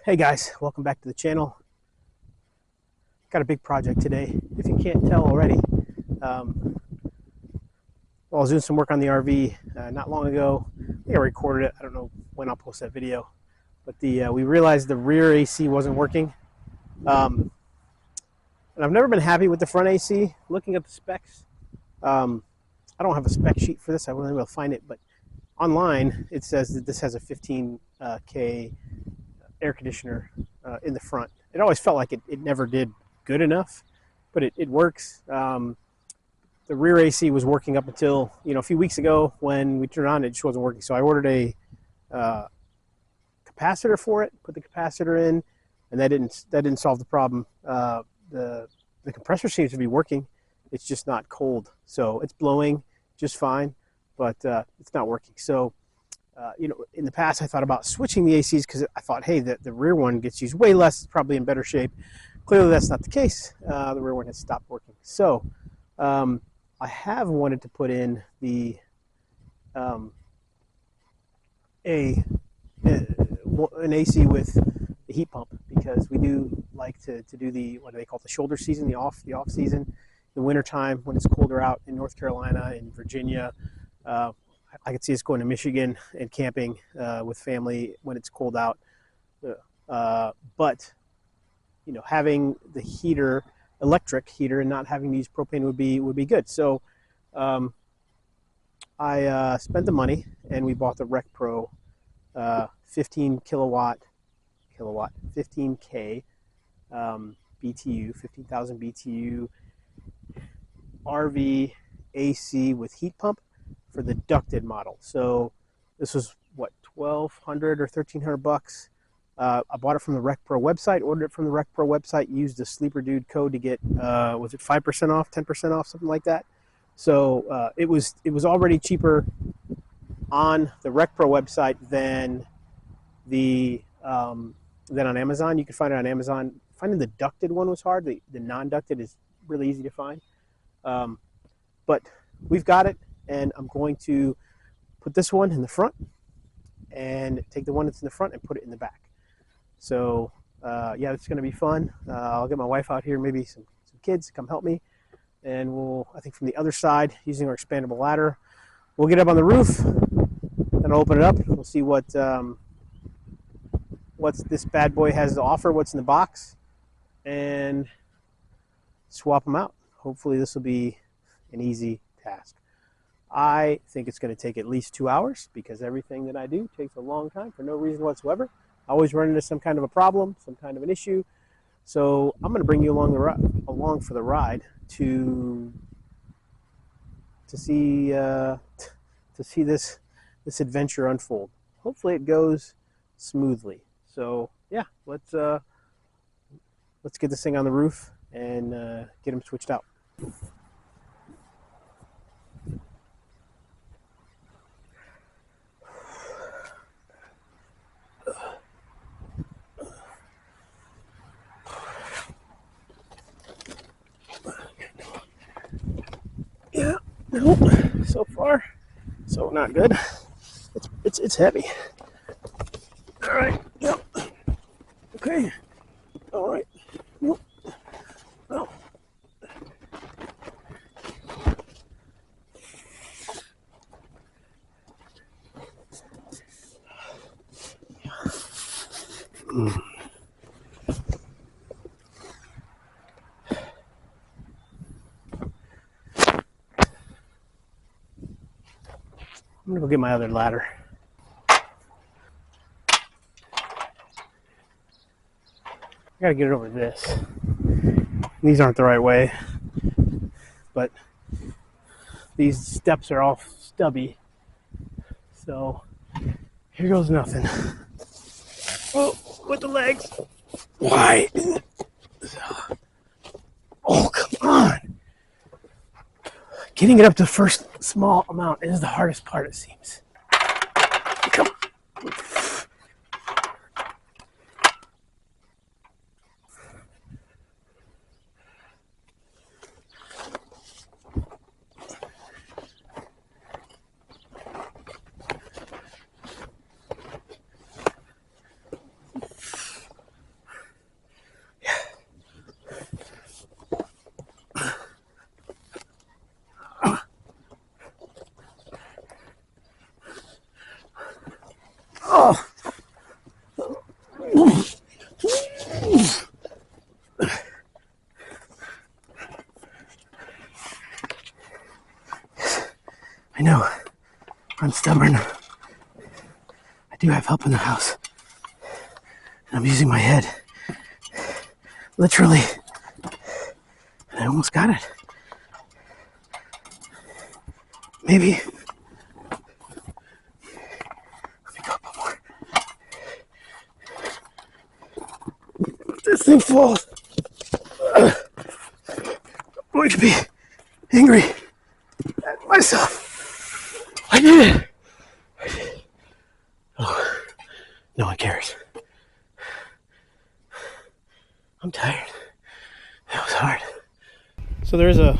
Hey guys, welcome back to the channel. Got a big project today. If you can't tell already, well, I was doing some work on the RV not long ago. I think I recorded it. I don't know when I'll post that video, but we realized the rear AC wasn't working, and I've never been happy with the front AC. Looking at the specs, I don't have a spec sheet for this. I wasn't able to find it, but online it says that this has a 15K air conditioner in the front. It always felt like it never did good enough, but it works. The rear AC was working up until a few weeks ago. When we turned it on, it just wasn't working. So I ordered a capacitor for it, put the capacitor in, and that didn't solve the problem. The compressor seems to be working. It's just not cold, so it's blowing just fine, but it's not working. So in the past I thought about switching the ACs because I thought, hey, the rear one gets used way less, it's probably in better shape. Clearly that's not the case. The rear one has stopped working. So I have wanted to put in the an AC with the heat pump, because we do like to do the, what do they call it, the shoulder season, the off season, the winter time when it's colder out in North Carolina and Virginia. I could see us going to Michigan and camping with family when it's cold out. But having the heater, electric heater, and not having to use propane would be good. So I spent the money and we bought the RecPro 15K BTU, 15,000 BTU RV AC with heat pump for the ducted model. So this was what, $1,200 or $1,300. I bought it from the RecPro website, ordered it from the RecPro website, used the Sleeper Dude code to get was it 5% off, 10% off, something like that. So it was already cheaper on the RecPro website than on Amazon. You can find it on Amazon. Finding the ducted one was hard. The non-ducted is really easy to find. But we've got it, and I'm going to put this one in the front and take the one that's in the front and put it in the back. So yeah, it's going to be fun. I'll get my wife out here, maybe some kids to come help me, and we'll, I think from the other side, using our expandable ladder, we'll get up on the roof, then I'll open it up. We'll see what this bad boy has to offer, what's in the box, and swap them out. Hopefully this will be an easy task. I think it's going to take at least 2 hours, because everything that I do takes a long time for no reason whatsoever. I always run into some kind of a problem, some kind of an issue. So I'm going to bring you along for the ride to see this adventure unfold. Hopefully it goes smoothly. So yeah, let's get this thing on the roof and get them switched out. Yeah, no, so far, so not good. It's heavy. All right, yep. Okay, all right, nope. Oh. I'm gonna go get my other ladder. I gotta get it over this. These aren't the right way, but these steps are all stubby. So here goes nothing. Oh, with the legs. Why? Oh, come on. Getting it up to the first small amount is the hardest part, it seems. Come on. I'm stubborn. I do have help in the house. And I'm using my head. Literally. And I almost got it. Maybe. Let me go up more. This thing falls. I'm going to be angry at myself. I did it. Oh, no one cares. I'm tired. That was hard. So there is a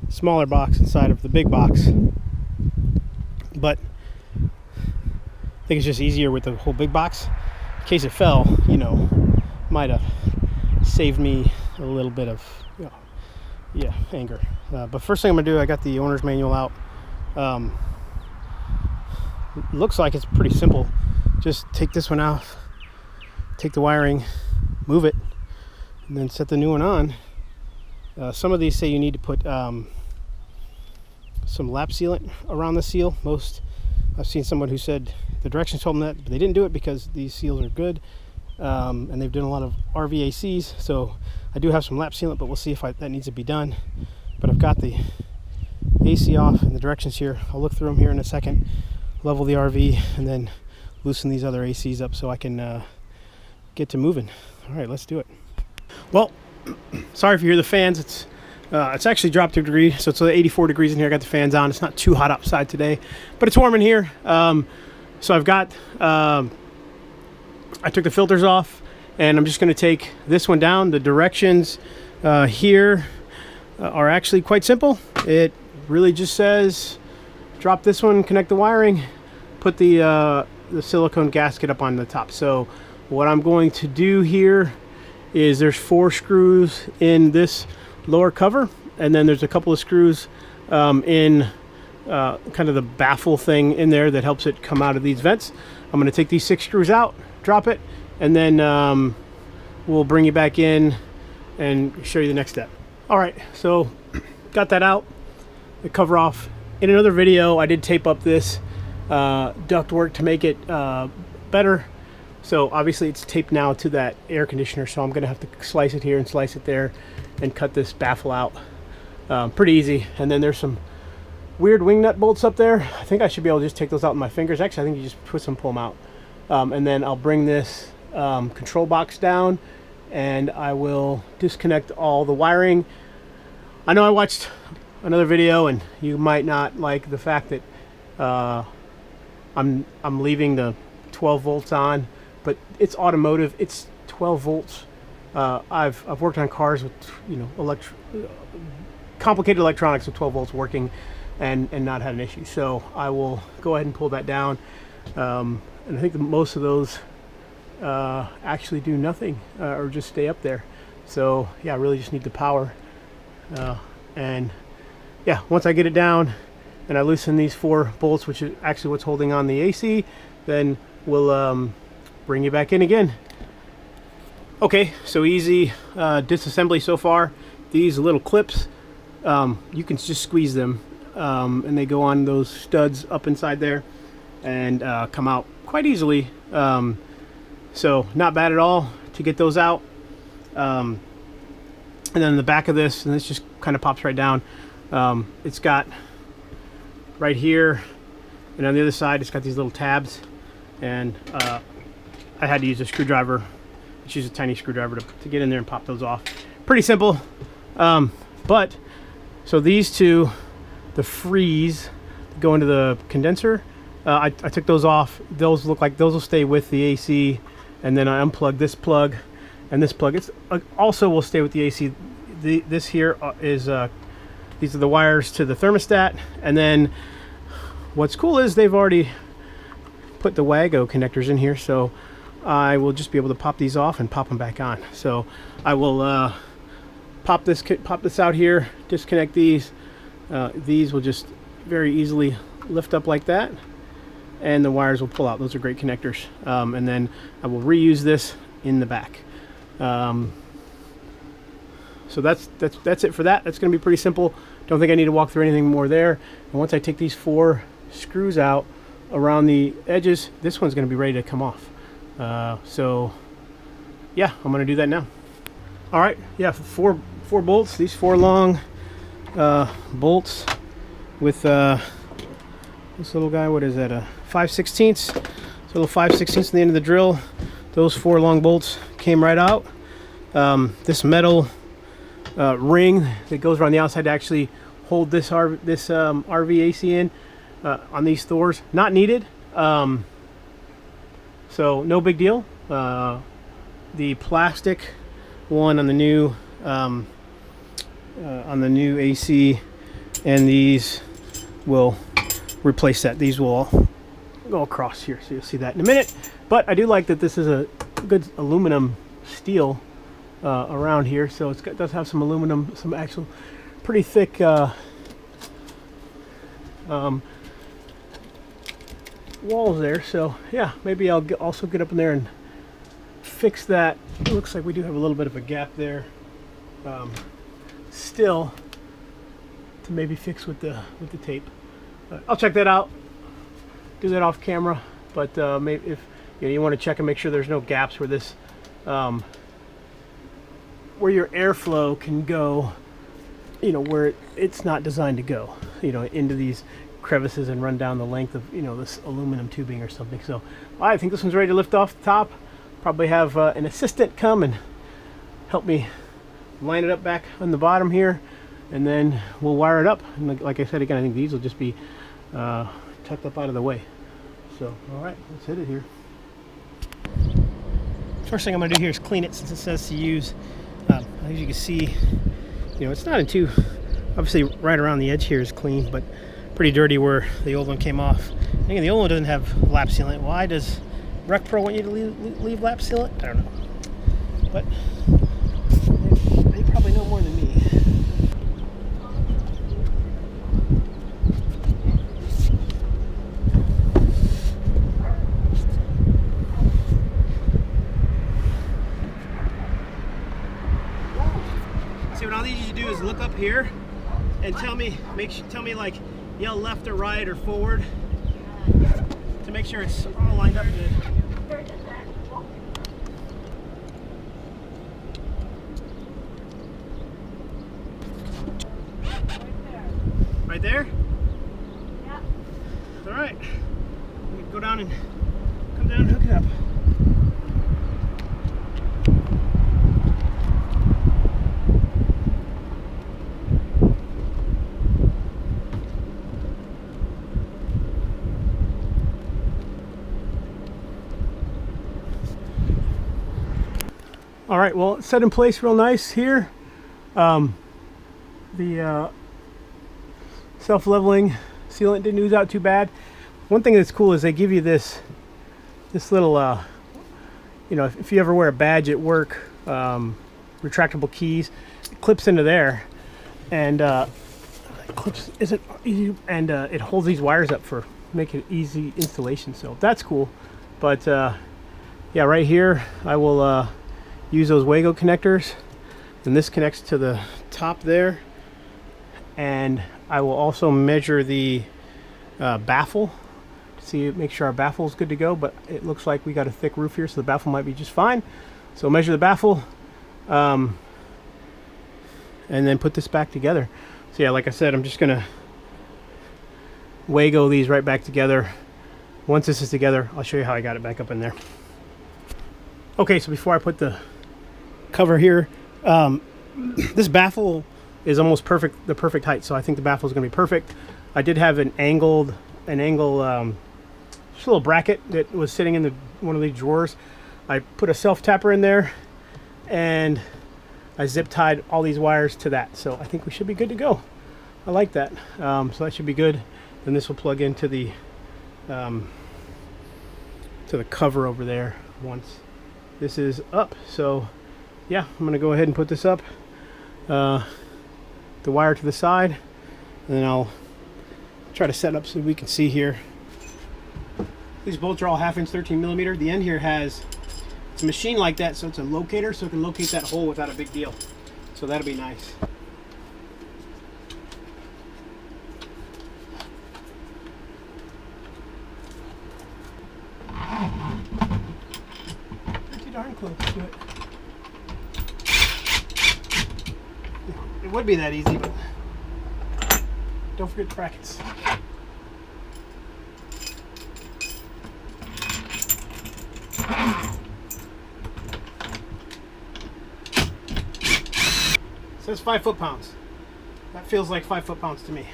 smaller box inside of the big box, but I think it's just easier with the whole big box. In case it fell, you know, might have saved me a little bit of, you know, yeah, anger. But first thing I'm gonna do, I got the owner's manual out. Looks like it's pretty simple. Just take this one off, take the wiring, move it, and then set the new one on. Some of these say you need to put some lap sealant around the seal. I've seen someone who said the directions told them that, but they didn't do it because these seals are good, and they've done a lot of RVACs. So I do have some lap sealant, but we'll see if that needs to be done. But I've got the AC off and the directions here. I'll look through them here in a second, level the RV, and then loosen these other ACs up so I can get to moving. All right, let's do it. Well, sorry if you hear the fans. It's actually dropped a degree, so it's 84 degrees in here. I got the fans on. It's not too hot outside today, but it's warm in here. So I've got, I took the filters off, and I'm just going to take this one down. The directions here are actually quite simple. It really just says, drop this one, connect the wiring, put the silicone gasket up on the top. So what I'm going to do here is there's 4 screws in this lower cover, and then there's a couple of screws in kind of the baffle thing in there that helps it come out of these vents. I'm going to take these 6 screws out, drop it, and then we'll bring you back in and show you the next step. All right, so got that out, the cover off. In another video, I did tape up this ductwork to make it better. So obviously it's taped now to that air conditioner, so I'm going to have to slice it here and slice it there and cut this baffle out. Pretty easy. And then there's some weird wing nut bolts up there. I think I should be able to just take those out with my fingers. Actually, I think you just twist them, pull them out. And then I'll bring this control box down, and I will disconnect all the wiring. I know I watched another video, and you might not like the fact that I'm leaving the 12 volts on, but it's automotive. It's 12 volts. I've worked on cars with, you know, complicated electronics with 12 volts working and not had an issue. So I will go ahead and pull that down. And I think that most of those actually do nothing or just stay up there. So yeah, I really just need the power. And yeah, once I get it down and I loosen these 4 bolts, which is actually what's holding on the AC, then we'll bring you back in again. Okay, so easy disassembly so far. These little clips, you can just squeeze them, and they go on those studs up inside there and come out quite easily. So not bad at all to get those out. And then the back of this, and this just kind of pops right down. It's got right here, and on the other side, it's got these little tabs. And I had to use a screwdriver. Just use a tiny screwdriver to get in there and pop those off. Pretty simple. But so these two, the freeze, go into the condenser. I took those off. Those look like those will stay with the AC. And then I unplugged this plug and this plug. It's also will stay with the AC. This here is these are the wires to the thermostat. And then what's cool is they've already put the WAGO connectors in here, so I will just be able to pop these off and pop them back on. So I will pop this out here, disconnect these. These will just very easily lift up like that, and the wires will pull out. Those are great connectors. And then I will reuse this in the back. So that's it for that. That's going to be pretty simple. Don't think I need to walk through anything more there. And once I take these 4 screws out around the edges. This one's going to be ready to come off. So yeah, I'm going to do that now. All right, yeah, four bolts. These 4 long bolts with this little guy. What is that? A 5/16. So a little 5/16 at the end of the drill. Those 4 long bolts came right out. This metal ring that goes around the outside to actually hold this RV AC in on these Thors, not needed. So no big deal. The plastic one on the new AC, and these will replace that. These will all go across here, so you'll see that in a minute. But I do like that this is a good aluminum steel around here, so it does have some aluminum, some actual pretty thick walls there. So yeah, maybe I'll also get up in there and fix that. It looks like we do have a little bit of a gap there still to maybe fix with the tape. I'll check that out, do that off camera. But maybe if you want to check and make sure there's no gaps where this where your airflow can go, where it's not designed to go, into these crevices and run down the length of this aluminum tubing or something. So I think this one's ready to lift off the top. Probably have an assistant come and help me line it up back on the bottom here, and then we'll wire it up. And like I said again, I think these will just be tucked up out of the way. So all right, let's hit it here. First thing I'm going to do here is clean it, since it says to use. As you can see, it's not in too, obviously right around the edge here is clean, but pretty dirty where the old one came off. Again, the old one doesn't have lap sealant. Why does RecPro want you to leave lap sealant? I don't know, but they probably know more than me. See, what I'll need you to do is look up here and tell me like yell left or right or forward to make sure it's all lined up good. Right there? Yeah. All right. We can go down and come down and hook it up. All right, well, it's set in place real nice here. The self-leveling sealant didn't ooze out too bad. One thing that's cool is they give you this little, if you ever wear a badge at work, retractable keys, it clips into there, and it holds these wires up for making easy installation. So that's cool. But yeah, right here I will use those Wago connectors, and this connects to the top there, and I will also measure the baffle to see, make sure our baffle is good to go. But it looks like we got a thick roof here, so the baffle might be just fine. So measure the baffle and then put this back together. So yeah, like I said, I'm just gonna Wago these right back together. Once this is together, I'll show you how I got it back up in there. Okay, so before I put the cover here, this baffle is almost perfect, the perfect height, so I think the baffle is going to be perfect. I did have an angled just a little bracket that was sitting in one of these drawers. I put a self tapper in there, and I zip tied all these wires to that, so I think we should be good to go. I like that. So that should be good. Then this will plug into the cover over there once this is up. So yeah, I'm gonna go ahead and put this up, the wire to the side, and then I'll try to set up so we can see here. These bolts are all 1/2 inch 13 millimeter. The end here has, it's a machine like that, so it's a locator, so it can locate that hole without a big deal. So that'll be nice. let's do it. It would be that easy, but don't forget the brackets. It says 5 foot-pounds. That feels like 5 foot-pounds to me.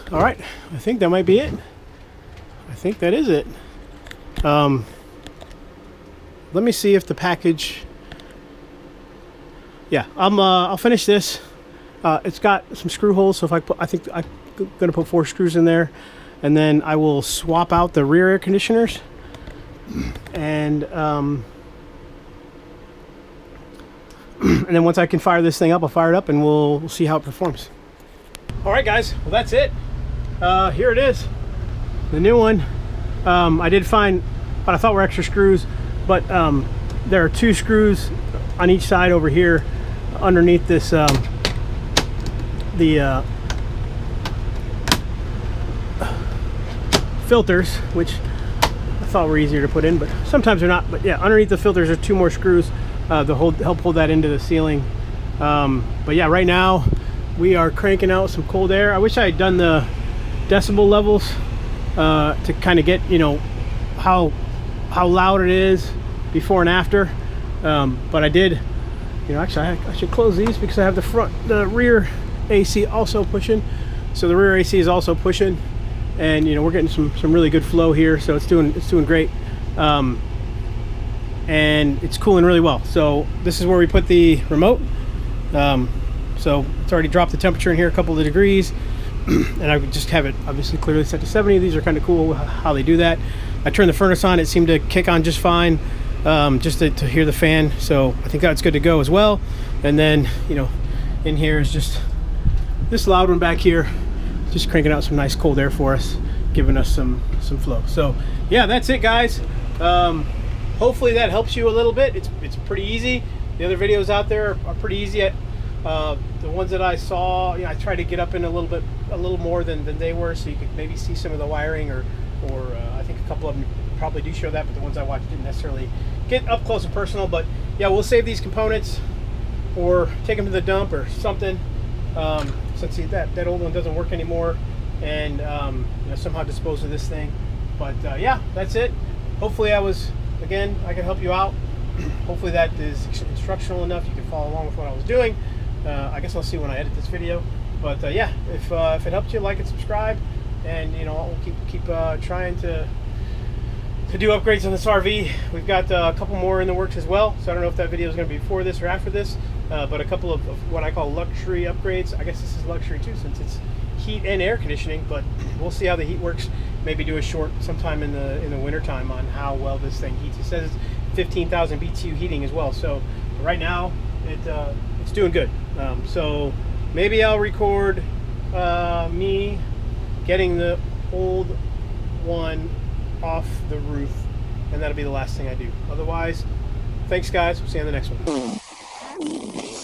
All right, I think that might be it. I think that is it. Let me see if the package. Yeah, I'll finish this. It's got some screw holes, so if I think I'm gonna put 4 screws in there, and then I will swap out the rear air conditioners, and then once I can fire this thing up, I'll fire it up, and we'll see how it performs. All right, guys. Well, that's it. Here it is, the new one. I did find what I thought were extra screws, but there are 2 screws on each side over here underneath this the filters, which I thought were easier to put in, but sometimes they're not. But yeah, underneath the filters are 2 more screws to help hold that into the ceiling. But yeah, right now we are cranking out some cold air. I wish I had done the decibel levels to kind of get, you know, how loud it is before and after, but I did, you know, actually I should close these because I have the rear AC also pushing. So the rear AC is also pushing, and you know, we're getting some really good flow here, so it's doing great, and it's cooling really well. So this is where we put the remote. So it's already dropped the temperature in here a couple of degrees, and I would just have it obviously clearly set to 70. These are kind of cool how they do that. I turned the furnace on, it seemed to kick on just fine, just to hear the fan, so I think that's good to go as well. And then, you know, in here is just this loud one back here, just cranking out some nice cold air for us, giving us some flow. So yeah, that's it, guys. Hopefully that helps you a little bit. It's pretty easy. The other videos out there are pretty easy. The ones that I saw, you know, I tried to get up in a little more than they were, so you could maybe see some of the wiring, or I think a couple of them probably do show that, but the ones I watched didn't necessarily get up close and personal. But yeah, we'll save these components or take them to the dump or something, since that old one doesn't work anymore, and you know, somehow dispose of this thing. But yeah, that's it. Hopefully I can help you out. Hopefully that is instructional enough you can follow along with what I was doing. I guess I'll see when I edit this video. But yeah, if it helped you, like and subscribe, and you know, I'll keep trying to do upgrades on this RV. We've got a couple more in the works as well, so I don't know if that video is going to be before this or after this, but a couple of what I call luxury upgrades. I guess this is luxury too, since it's heat and air conditioning, but we'll see how the heat works. Maybe do a short sometime in the winter time on how well this thing heats. It says it's 15,000 BTU heating as well, so right now it's doing good. So maybe I'll record me getting the old one off the roof, and that'll be the last thing I do. Otherwise, thanks guys, we'll see you on the next one.